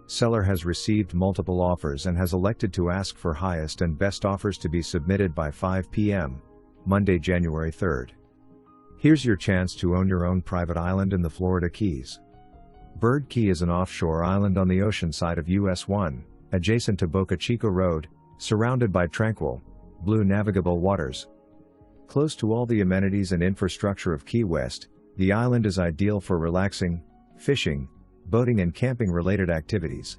Seller has received multiple offers and has elected to ask for highest and best offers to be submitted by 5 p.m., Monday, January 3rd. Here's your chance to own your own private island in the Florida Keys. Bird Key is an offshore island on the ocean side of US 1, adjacent to Boca Chica Rd, surrounded by tranquil, blue navigable waters. Close to all the amenities and infrastructure of Key West, the island is ideal for relaxing, fishing, boating and camping-related activities.